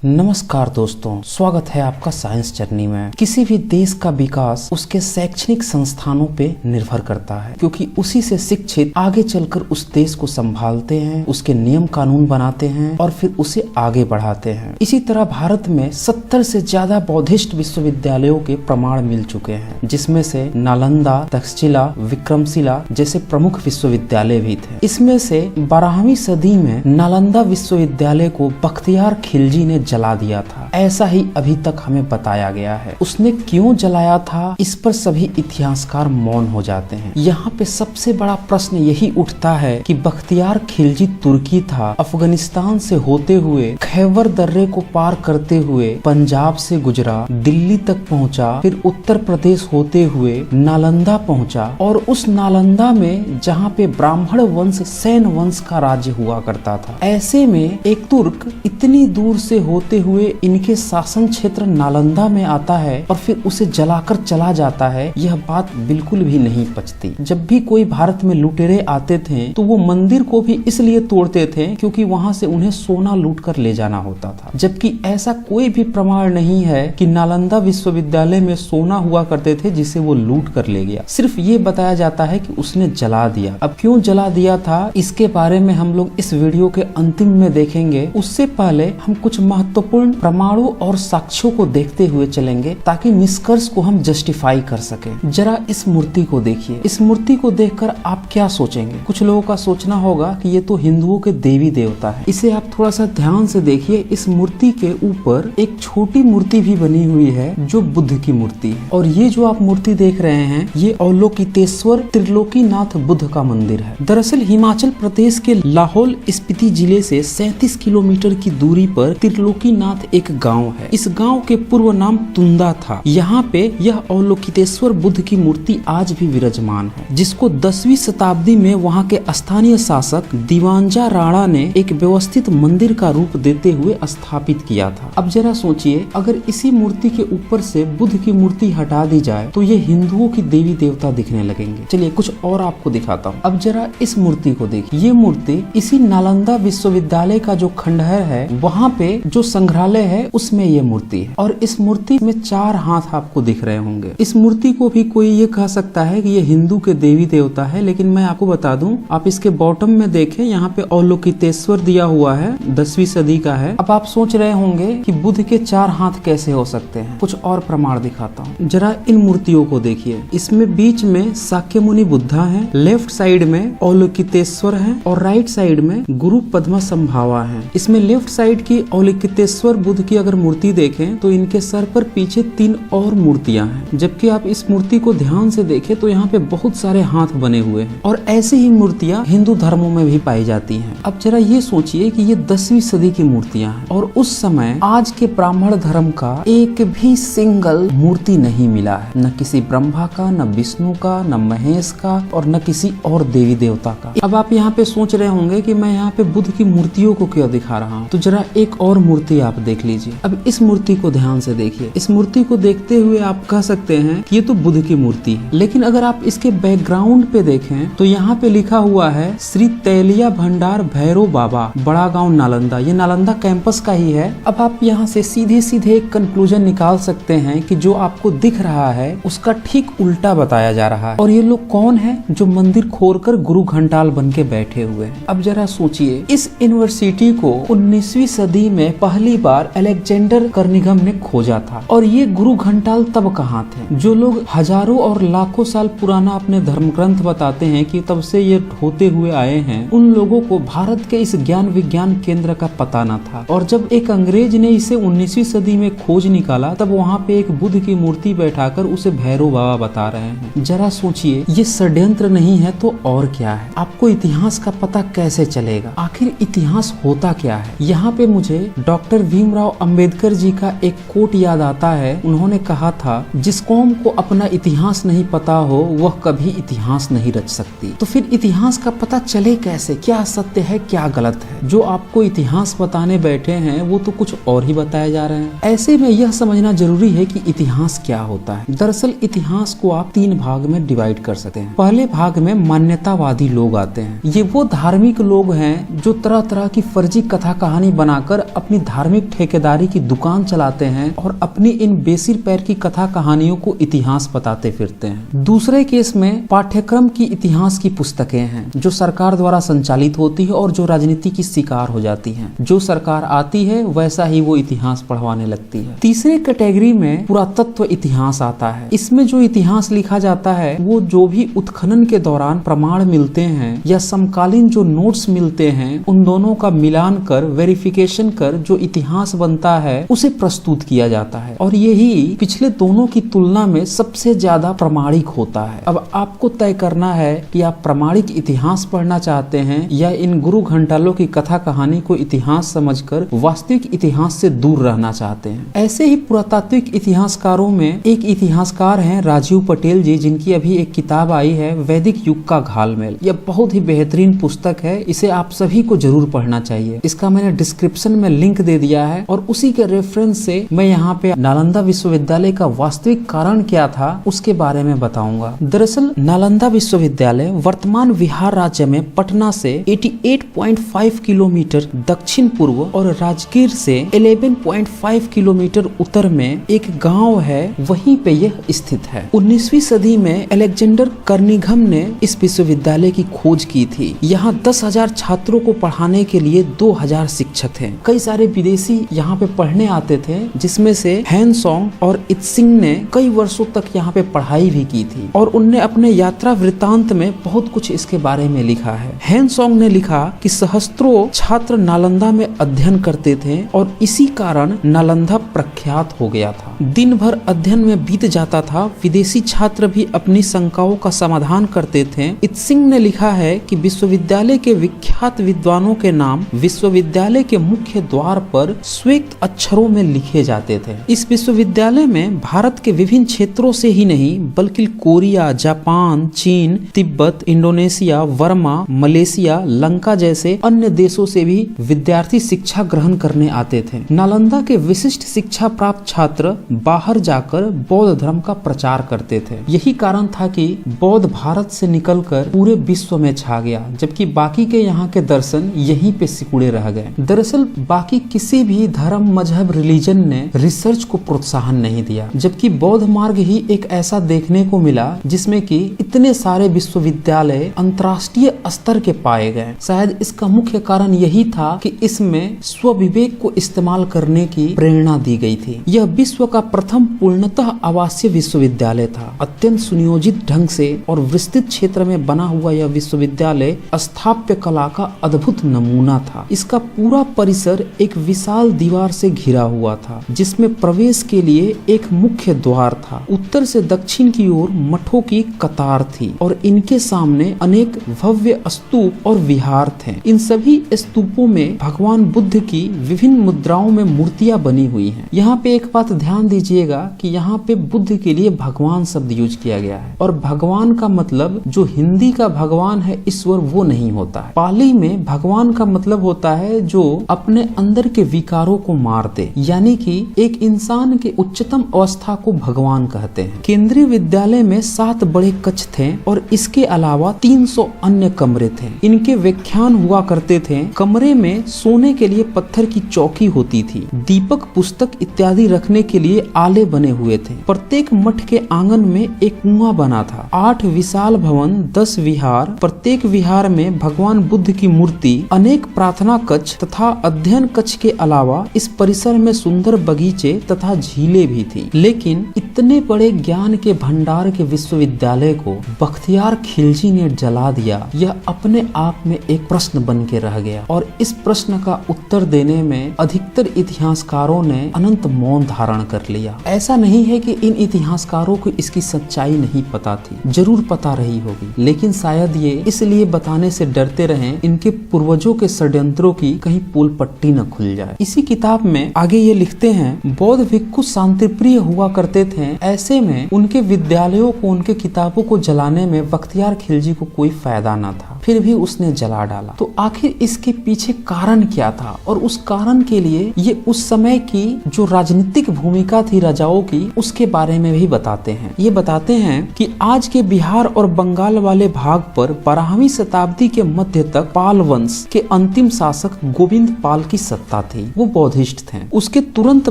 नमस्कार दोस्तों, स्वागत है आपका साइंस जर्नी में। किसी भी देश का विकास उसके शैक्षणिक संस्थानों पे निर्भर करता है, क्योंकि उसी से शिक्षित आगे चलकर उस देश को संभालते हैं, उसके नियम कानून बनाते हैं और फिर उसे आगे बढ़ाते हैं। इसी तरह भारत में 70 से ज्यादा बौद्धिस्ट विश्वविद्यालयों के प्रमाण मिल चुके हैं, जिसमें से नालंदा, तक्षशिला, विक्रमशिला जैसे प्रमुख विश्वविद्यालय भी थे। इसमें से 12वीं सदी में नालंदा विश्वविद्यालय को बख्तियार खिलजी ने जला दिया था, ऐसा ही अभी तक हमें बताया गया है। उसने क्यों जलाया था, इस पर सभी इतिहासकार मौन हो जाते हैं। यहाँ पे सबसे बड़ा प्रश्न यही उठता है कि बख्तियार खिलजी तुर्की था, अफगानिस्तान से होते हुए खैबर दर्रे को पार करते हुए पंजाब से गुजरा, दिल्ली तक पहुँचा, फिर उत्तर प्रदेश होते हुए नालंदा पहुँचा और उस नालंदा में जहाँ पे ब्राह्मण वंश सैन वंश का राज्य हुआ करता था, ऐसे में एक तुर्क इतनी दूर से होते हुए इनके शासन क्षेत्र नालंदा में आता है और फिर उसे जलाकर चला जाता है। यह बात बिल्कुल भी नहीं पचती। जब भी कोई भारत में लुटेरे आते थे तो वो मंदिर को भी इसलिए तोड़ते थे क्योंकि वहां से उन्हें सोना लूट कर ले जाना होता था, जबकि ऐसा कोई भी प्रमाण नहीं है कि नालंदा विश्वविद्यालय में सोना हुआ करते थे जिसे वो लूट कर ले गया। सिर्फ ये बताया जाता है कि उसने जला दिया। अब क्यों जला दिया था, इसके बारे में हम लोग इस वीडियो के अंतिम में देखेंगे। उससे पहले हम कुछ महत्वपूर्ण प्रमाणों और साक्ष्यों को देखते हुए चलेंगे ताकि निष्कर्ष को हम जस्टिफाई कर सकें। जरा इस मूर्ति को देखिए। इस मूर्ति को देखकर आप क्या सोचेंगे? कुछ लोगों का सोचना होगा कि ये तो हिंदुओं के देवी देवता है। इसे आप थोड़ा सा ध्यान से देखिए। इस मूर्ति के ऊपर एक छोटी मूर्ति भी बनी हुई है जो बुद्ध की मूर्ति है, और ये जो आप मूर्ति देख रहे हैं ये अवलोकितेश्वर त्रिलोकीनाथ बुद्ध का मंदिर है। दरअसल हिमाचल प्रदेश के लाहौल स्पीति जिले से 37 किलोमीटर की दूरी पर त्रिलोकीनाथ एक गांव है। इस गांव के पूर्व नाम तुंदा था। यहाँ पे यह अवलोकितेश्वर बुद्ध की मूर्ति आज भी विराजमान है, जिसको 10वीं शताब्दी में वहाँ के स्थानीय शासक दीवानजा राणा ने एक व्यवस्थित मंदिर का रूप देते हुए स्थापित किया था। अब जरा सोचिए, अगर इसी मूर्ति के ऊपर से बुद्ध की मूर्ति हटा दी जाए तो ये हिंदुओं की देवी देवता दिखने लगेंगे। चलिए कुछ और आपको दिखाता हूँ। अब जरा इस मूर्ति को देखिए। ये मूर्ति इसी नालंदा विश्वविद्यालय का जो खंडहर है वहाँ पे जो संग्रहालय है उसमें ये मूर्ति है, और इस मूर्ति में 4 हाथ आपको दिख रहे होंगे। इस मूर्ति को भी कोई ये कह सकता है कि ये हिंदू के देवी देवता है, लेकिन मैं आपको बता दूं, आप इसके बॉटम में देखें, यहाँ पे अवलोकितेश्वर दिया हुआ है, 10वीं सदी का है। अब आप सोच रहे होंगे कि बुद्ध के 4 हाथ कैसे हो सकते हैं। कुछ और प्रमाण दिखाता हूँ। जरा इन मूर्तियों को देखिए। इसमें बीच में शाक्यमुनि बुद्धा है, लेफ्ट साइड में अवलोकितेश्वर है और राइट साइड में गुरु पद्मा संभावा है। इसमें लेफ्ट साइड की अवलोकितेश्वर बुद्ध की अगर मूर्ति देखें तो इनके सर पर पीछे 3 और मूर्तियां हैं, जबकि आप इस मूर्ति को ध्यान से देखें तो यहाँ पे बहुत सारे हाथ बने हुए हैं, और ऐसी ही मूर्तियां हिंदू धर्मों में भी पाई जाती हैं। अब जरा ये सोचिए कि ये 10वीं सदी की मूर्तियां हैं, और उस समय आज के ब्राह्मण धर्म का एक भी सिंगल मूर्ति नहीं मिला है, न किसी ब्रह्मा का, न विष्णु का, न महेश का, और न किसी और देवी देवता का। अब आप यहाँ पे सोच रहे होंगे कि मैं यहाँ पे बुद्ध की मूर्तियों को क्यों दिखा रहा हूँ, तो जरा एक और मूर्ति आप देख लीजिए। अब इस मूर्ति को ध्यान से देखिए। इस मूर्ति को देखते हुए आप कह सकते हैं कि ये तो बुद्ध की मूर्ति है, लेकिन अगर आप इसके बैकग्राउंड पे देखें तो यहाँ पे लिखा हुआ है श्री तैलिया भंडार भैरव बाबा, बड़ा गांव नालंदा। ये नालंदा कैंपस का ही है। अब आप यहाँ से सीधे सीधे एक कंक्लूजन निकाल सकते हैं कि जो आपको दिख रहा है उसका ठीक उल्टा बताया जा रहा है, और ये लोग कौन है जो मंदिर खोलकर गुरु घंटाल बन के बैठे हुए हैं। अब जरा सोचिए, इस यूनिवर्सिटी को 19वीं सदी में पहली बार अलेक्जेंडर कर्निघन ने खोजा था, और ये गुरु घंटाल तब कहाँ थे? जो लोग हजारों और लाखों साल पुराना अपने धर्म ग्रंथ बताते हैं कि तब से ये होते हुए आए हैं, उन लोगों को भारत के इस ज्ञान विज्ञान केंद्र का पता न था। और जब एक अंग्रेज ने इसे 19वीं सदी में खोज निकाला तब वहाँ पे एक बुद्ध की मूर्ति बैठाकर उसे भैरव बाबा बता रहे हैं। जरा सोचिए, ये षड्यंत्र नहीं है तो और क्या है? आपको इतिहास का पता कैसे चलेगा? आखिर इतिहास होता क्या है? यहाँ पे मुझे डॉक्टर भीमराव अंबेडकर जी का एक कोट याद आता है। उन्होंने कहा था, जिस कौम को अपना इतिहास नहीं पता हो वह कभी इतिहास नहीं रच सकती। तो फिर इतिहास का पता चले कैसे? क्या सत्य है, क्या गलत है? जो आपको इतिहास बताने बैठे हैं वो तो कुछ और ही बताए जा रहे हैं। ऐसे में यह समझना जरूरी है कि इतिहास क्या होता है। दरअसल इतिहास को आप 3 भाग में डिवाइड कर सकते हैं। पहले भाग में मान्यतावादी लोग आते हैं। ये वो धार्मिक लोग हैं जो तरह तरह की फर्जी कथा कहानी बनाकर अपनी धार्मिक ठेकेदारी की दुकान चलाते हैं और अपनी इन बेसिर पैर की कथा कहानियों को इतिहास बताते फिरते हैं। दूसरे केस में पाठ्यक्रम की इतिहास की पुस्तकें हैं जो सरकार द्वारा संचालित होती है और जो राजनीति की शिकार हो जाती हैं। जो सरकार आती है वैसा ही वो इतिहास पढ़वाने लगती है। तीसरे कैटेगरी में पुरातत्व इतिहास आता है। इसमें जो इतिहास लिखा जाता है वो जो भी उत्खनन के दौरान प्रमाण मिलते हैं या समकालीन जो नोट्स मिलते हैं उन दोनों का मिलान कर वेरिफिकेशन कर जो इतिहास बनता है उसे प्रस्तुत किया जाता है और यही पिछले दोनों की तुलना में सबसे ज्यादा प्रमाणिक होता है। अब आपको तय करना है कि आप प्रमाणिक इतिहास पढ़ना चाहते हैं या इन गुरु घंटालों की कथा कहानी को इतिहास समझकर वास्तविक इतिहास से दूर रहना चाहते हैं। ऐसे ही पुरातात्विक इतिहासकारों में एक इतिहासकार हैं राजीव पटेल जी, जिनकी अभी एक किताब आई है वैदिक युग का घालमेल। यह बहुत ही बेहतरीन पुस्तक है, इसे आप सभी को जरूर पढ़ना चाहिए। इसका मैंने डिस्क्रिप्शन में लिंक दे दिया है और उसी के रेफरेंस से मैं यहाँ पे नालंदा विश्वविद्यालय का वास्तविक कारण क्या था उसके बारे में बताऊंगा। दरअसल नालंदा विश्वविद्यालय वर्तमान बिहार राज्य में पटना से 88.5 किलोमीटर दक्षिण पूर्व और राजगीर से 11.5 किलोमीटर उत्तर में एक गांव है, वहीं पे यह स्थित है। 19वीं सदी में अलेक्जेंडर कर्निघन ने इस विश्वविद्यालय की खोज की थी। यहाँ 10,000 छात्रों को पढ़ाने के लिए 2,000 शिक्षक थे। कई सारे विदेशी यहाँ पे पढ़ने आते थे, जिसमें से हैनसोंग और इत्सिंग ने कई वर्षों तक यहाँ पे पढ़ाई भी की थी और उनने अपने यात्रा वृत्तांत में बहुत कुछ इसके बारे में लिखा है। हैनसोंग ने लिखा कि सहस्त्रों छात्र नालंदा में अध्ययन करते थे और इसी कारण नालंदा प्रख्यात हो गया था। दिन भर अध्ययन में बीत जाता था, विदेशी छात्र भी अपनी शंकाओं का समाधान करते थे। इत्सिंग ने लिखा है कि विश्वविद्यालय के विख्यात विद्वानों के नाम विश्वविद्यालय के मुख्य द्वार पर श्वेत अक्षरों में लिखे जाते थे। इस विश्वविद्यालय में भारत के विभिन्न क्षेत्रों से ही नहीं बल्कि कोरिया, जापान, चीन, तिब्बत, इंडोनेशिया, वर्मा, मलेशिया, लंका जैसे अन्य देशों से भी विद्यार्थी शिक्षा ग्रहण करने आते थे। नालंदा के विशिष्ट शिक्षा प्राप्त छात्र बाहर जाकर बौद्ध धर्म का प्रचार करते थे। यही कारण था कि बौद्ध भारत से निकलकर पूरे विश्व में छा गया, जबकि बाकी के यहाँ के दर्शन यहीं पे सिकुड़े रह गए। दरअसल बाकी किसी भी धर्म, मजहब, रिलीजन ने रिसर्च को प्रोत्साहन नहीं दिया, जबकि बौद्ध मार्ग ही एक ऐसा देखने को मिला जिसमें कि इतने सारे विश्वविद्यालय अंतर्राष्ट्रीय स्तर के पाए गए। शायद इसका मुख्य कारण यही था कि इसमें स्वविवेक को इस्तेमाल करने की प्रेरणा दी गई थी। यह विश्व का प्रथम पूर्णतः आवासीय विश्वविद्यालय था। अत्यंत सुनियोजित ढंग से और विस्तृत क्षेत्र में बना हुआ यह विश्वविद्यालय स्थापत्य कला का अद्भुत नमूना था। इसका पूरा परिसर एक विशाल दीवार से घिरा हुआ था, जिसमें प्रवेश के लिए एक मुख्य द्वार था। उत्तर से दक्षिण की ओर मठों की कतार थी और इनके सामने अनेक भव्य स्तूप और विहार थे। इन सभी स्तूपों में भगवान बुद्ध की विभिन्न मुद्राओं में मूर्तियां बनी हुई हैं। यहाँ पे एक बात ध्यान दीजिएगा कि यहाँ पे बुद्ध के लिए भगवान शब्द यूज किया गया है और भगवान का मतलब जो हिंदी का भगवान है ईश्वर वो नहीं होता है। पाली में भगवान का मतलब होता है जो अपने अंदर के विकारों को मार दे, यानी कि एक इंसान के उच्चतम अवस्था को भगवान कहते हैं। केंद्रीय विद्यालय में 7 बड़े कक्ष थे और इसके अलावा 300 अन्य कमरे थे। इनके व्याख्यान हुआ करते थे। कमरे में सोने के लिए पत्थर की चौकी होती थी। दीपक, पुस्तक इत्यादि रखने के लिए आले बने हुए थे। प्रत्येक मठ के आंगन में एक कुआं बना था। 8 विशाल भवन, 10 विहार, प्रत्येक विहार में भगवान बुद्ध की मूर्ति, अनेक प्रार्थना कक्ष तथा अध्ययन कक्ष के अलावा इस परिसर में सुंदर बगीचे तथा झीलें भी थी। लेकिन इतने बड़े ज्ञान के भंडार के विश्वविद्यालय को बख्तियार खिलजी ने जला दिया। यह अपने आप में एक प्रश्न बन के रह गया और इस प्रश्न का उत्तर देने में अधिकतर इतिहासकारों ने अनंत मौन धारण कर लिया। ऐसा नहीं है कि इन इतिहासकारों को इसकी सच्चाई नहीं पता थी, जरूर पता रही होगी, लेकिन शायद ये इसलिए बताने से डरते रहे इनके पूर्वजों के षड्यंत्रों की कहीं पोल पट्टी न खुल जाए। इसी किताब में आगे ये लिखते हैं, बौद्ध भिक्षु शांतिप्रिय हुआ करते थे। ऐसे में उनके विद्यालयों को, उनके किताबों को जलाने में बख्तियार खिलजी को कोई फायदा न था, फिर भी उसने जला डाला। तो आखिर इसके पीछे कारण क्या था और उस कारण के लिए ये उस समय की जो राजनीतिक भूमिका थी राजाओं की, उसके बारे में भी बताते हैं। ये बताते हैं कि आज के बिहार और बंगाल वाले भाग पर 12वीं शताब्दी के मध्य तक पाल वंश के अंतिम शासक गोविंद पाल की सत्ता सत्ता थी वो बौद्धिस्ट थे। उसके तुरंत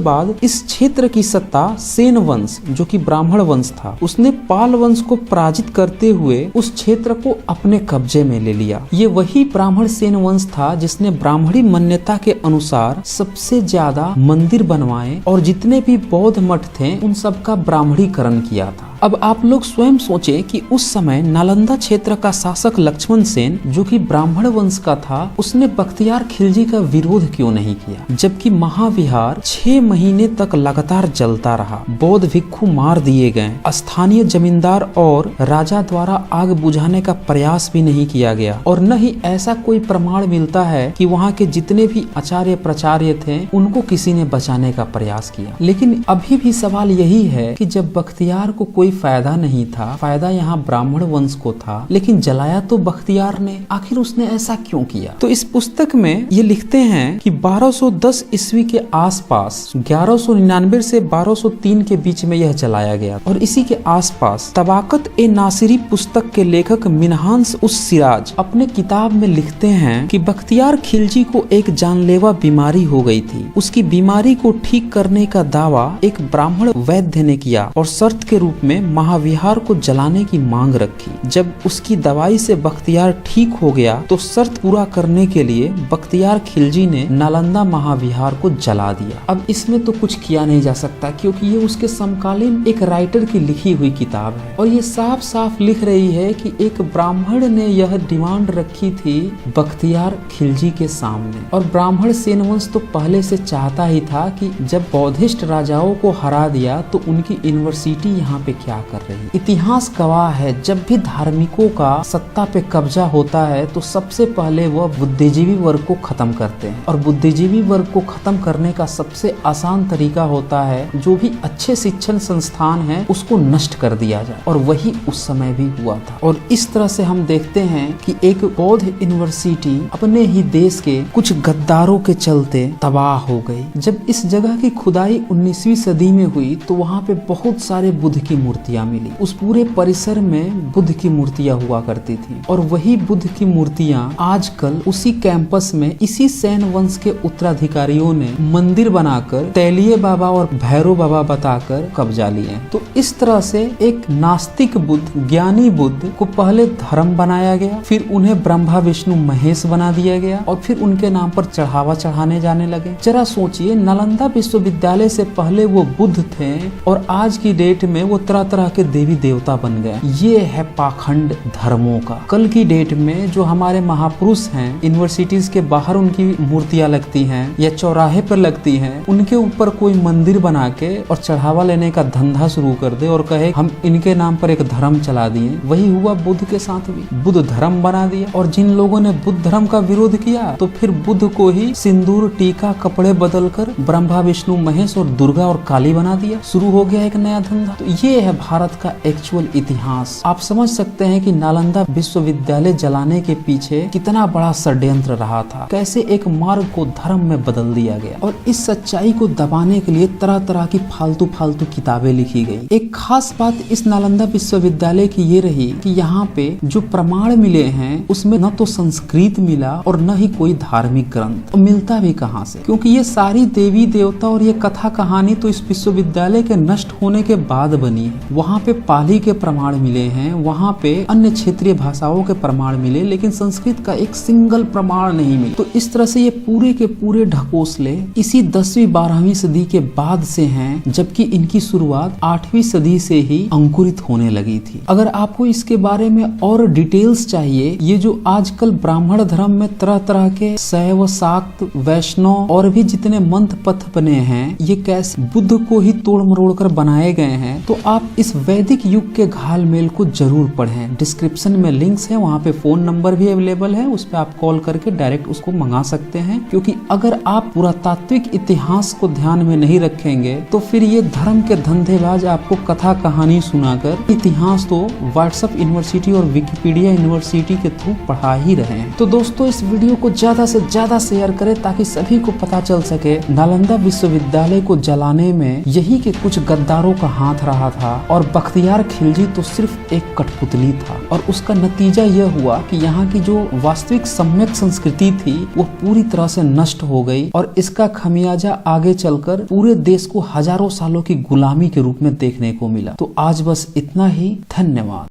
बाद इस क्षेत्र की सत्ता सेन वंश जो कि ब्राह्मण वंश था, उसने पाल वंश को पराजित करते हुए उस क्षेत्र को अपने कब्जे में ले लिया। ये वही ब्राह्मण सेन वंश था जिसने ब्राह्मणी मान्यता के अनुसार सबसे ज्यादा मंदिर बनवाए और जितने भी बौद्ध मठ थे उन सबका ब्राह्मणीकरण किया था। अब आप लोग स्वयं सोचें कि उस समय नालंदा क्षेत्र का शासक लक्ष्मण सेन जो कि ब्राह्मण वंश का था, उसने बख्तियार खिलजी का विरोध क्यों नहीं किया, जबकि महाविहार 6 महीने तक लगातार जलता रहा। बौद्ध भिक्षु मार दिए गए, स्थानीय जमींदार और राजा द्वारा आग बुझाने का प्रयास भी नहीं किया गया और न ही ऐसा कोई प्रमाण मिलता है कि वहाँ के जितने भी आचार्य प्रचार्य थे उनको किसी ने बचाने का प्रयास किया। लेकिन अभी भी सवाल यही है कि जब बख्तियार को कोई फायदा नहीं था, फायदा यहाँ ब्राह्मण वंश को था, लेकिन जलाया तो बख्तियार ने, आखिर उसने ऐसा क्यों किया? तो इस पुस्तक में ये लिखते हैं कि 1210 ईस्वी के आसपास 1199 से 1203 के बीच में यह जलाया गया और इसी के आसपास तबाकत ए नासिरी पुस्तक के लेखक मिनहास उस सिराज अपने किताब में लिखते हैं कि बख्तियार खिलजी को एक जानलेवा बीमारी हो गई थी। उसकी बीमारी को ठीक करने का दावा एक ब्राह्मण वैद्य ने किया और शर्त के रूप में महाविहार को जलाने की मांग रखी। जब उसकी दवाई से बख्तियार ठीक हो गया तो शर्त पूरा करने के लिए बख्तियार खिलजी ने नालंदा महाविहार को जला दिया। अब इसमें तो कुछ किया नहीं जा सकता क्योंकि ये उसके समकालीन एक राइटर की लिखी हुई किताब है और ये साफ साफ लिख रही है कि एक ब्राह्मण ने यह डिमांड रखी थी बख्तियार खिलजी के सामने। और ब्राह्मण सेन वंश तो पहले से चाहता ही था कि जब बौद्धिस्ट राजाओं को हरा दिया तो उनकी यूनिवर्सिटी यहाँ पे क्या कर रही। इतिहास गवाह है जब भी धार्मिकों का सत्ता पे कब्जा होता है तो सबसे पहले वह बुद्धिजीवी वर्ग को खत्म करते हैं और बुद्धिजीवी वर्ग को खत्म करने का सबसे आसान तरीका होता है जो भी अच्छे शिक्षण संस्थान है उसको नष्ट कर दिया जाए और वही उस समय भी हुआ था। और इस तरह से हम देखते हैं कि एक बौद्ध यूनिवर्सिटी अपने ही देश के कुछ गद्दारों के चलते तबाह हो गई। जब इस जगह की खुदाई 19वीं सदी में हुई तो वहाँ पे बहुत सारे बुद्ध की मूर्तियां मिली। उस पूरे परिसर में बुद्ध की मूर्तियां हुआ करती थी और वही बुद्ध की मूर्तियां आजकल उसी कैंपस में इसी सेन वंश के उत्तराधिकारियों ने मंदिर बनाकर तैलिये बाबा और भैरव बाबा बताकर कब्जा लिए। तो इस तरह से एक नास्तिक बुद्ध, ज्ञानी बुद्ध को पहले धर्म बनाया गया, फिर उन्हें ब्रह्मा विष्णु महेश बना दिया गया और फिर उनके नाम पर चढ़ावा चढ़ाने जाने लगे। जरा सोचिए, नालंदा विश्वविद्यालय से पहले वो बुद्ध थे और आज की डेट में वो तरह तरह के देवी देवता बन गए। ये है पाखंड धर्मों का। कल की डेट में जो हमारे महापुरुष हैं, यूनिवर्सिटीज के बाहर उनकी मूर्तियां लगती हैं या चौराहे पर लगती हैं, उनके ऊपर कोई मंदिर बना के और चढ़ावा लेने का धंधा शुरू कर दे और कहे हम इनके नाम पर एक धर्म चला दिए। वही हुआ बुद्ध के साथ भी, बुद्ध धर्म बना दिया। और जिन लोगों ने बुद्ध धर्म का विरोध किया तो फिर बुद्ध को ही सिंदूर, टीका, कपड़े बदलकर ब्रह्मा विष्णु महेश और दुर्गा और काली बना दिया। शुरू हो गया एक नया धंधा। तो ये है भारत का एक्चुअल इतिहास। आप समझ सकते हैं कि नालंदा विश्वविद्यालय जलाने के पीछे कितना बड़ा षड्यंत्र रहा था, कैसे एक मार्ग को धर्म में बदल दिया गया और इस सच्चाई को दबाने के लिए तरह तरह की फालतू फालतू किताबें लिखी गई। एक खास बात इस नालंदा विश्वविद्यालय की ये रही कि यहाँ पे जो प्रमाण मिले हैं उसमें न तो संस्कृत मिला और न ही कोई धार्मिक ग्रंथ। तो मिलता भी कहाँ से, क्योंकि ये सारी देवी देवता और ये कथा कहानी तो इस विश्वविद्यालय के नष्ट होने के बाद बनी है। वहाँ पे पाली के प्रमाण मिले हैं, वहाँ पे अन्य क्षेत्रीय भाषाओं के प्रमाण मिले, लेकिन संस्कृत का एक सिंगल प्रमाण नहीं मिला। तो इस तरह से ये पूरे के पूरे ढकोसले इसी 10वीं 12वीं सदी के बाद से हैं, जबकि इनकी शुरुआत 8वीं सदी से ही अंकुरित होने लगी थी। अगर आपको इसके बारे में और डिटेल्स चाहिए, ये जो आजकल ब्राह्मण धर्म में तरह तरह के शैव, शाक्त, वैष्णव और भी जितने मंत्र पथ बने हैं, ये कैसे बुद्ध को ही तोड़ मरोड़ कर बनाए गए हैं, तो आप इस वैदिक युग के घालमेल को जरूर पढ़ें। डिस्क्रिप्शन में लिंक्स है, वहाँ पे फोन नंबर भी अवेलेबल है, उस पर आप कॉल करके डायरेक्ट उसको मंगा सकते हैं। क्योंकि अगर आप पुरातात्विक इतिहास को ध्यान में नहीं रखेंगे तो फिर ये धर्म के धंधेबाज आपको कथा कहानी सुनाकर इतिहास तो व्हाट्सएप यूनिवर्सिटी और विकिपीडिया यूनिवर्सिटी के थ्रू पढ़ा ही रहे हैं। तो दोस्तों, इस वीडियो को ज्यादा से ज्यादा शेयर करें ताकि सभी को पता चल सके नालंदा विश्वविद्यालय को जलाने में यही के कुछ गद्दारों का हाथ रहा था और बख्तियार खिलजी तो सिर्फ एक कठपुतली था। और उसका नतीजा यह हुआ कि यहाँ की जो वास्तविक सम्यक संस्कृति थी वो पूरी तरह से नष्ट हो गई और इसका खमियाजा आगे चलकर पूरे देश को हजारों सालों की गुलामी के रूप में देखने को मिला। तो आज बस इतना ही। धन्यवाद।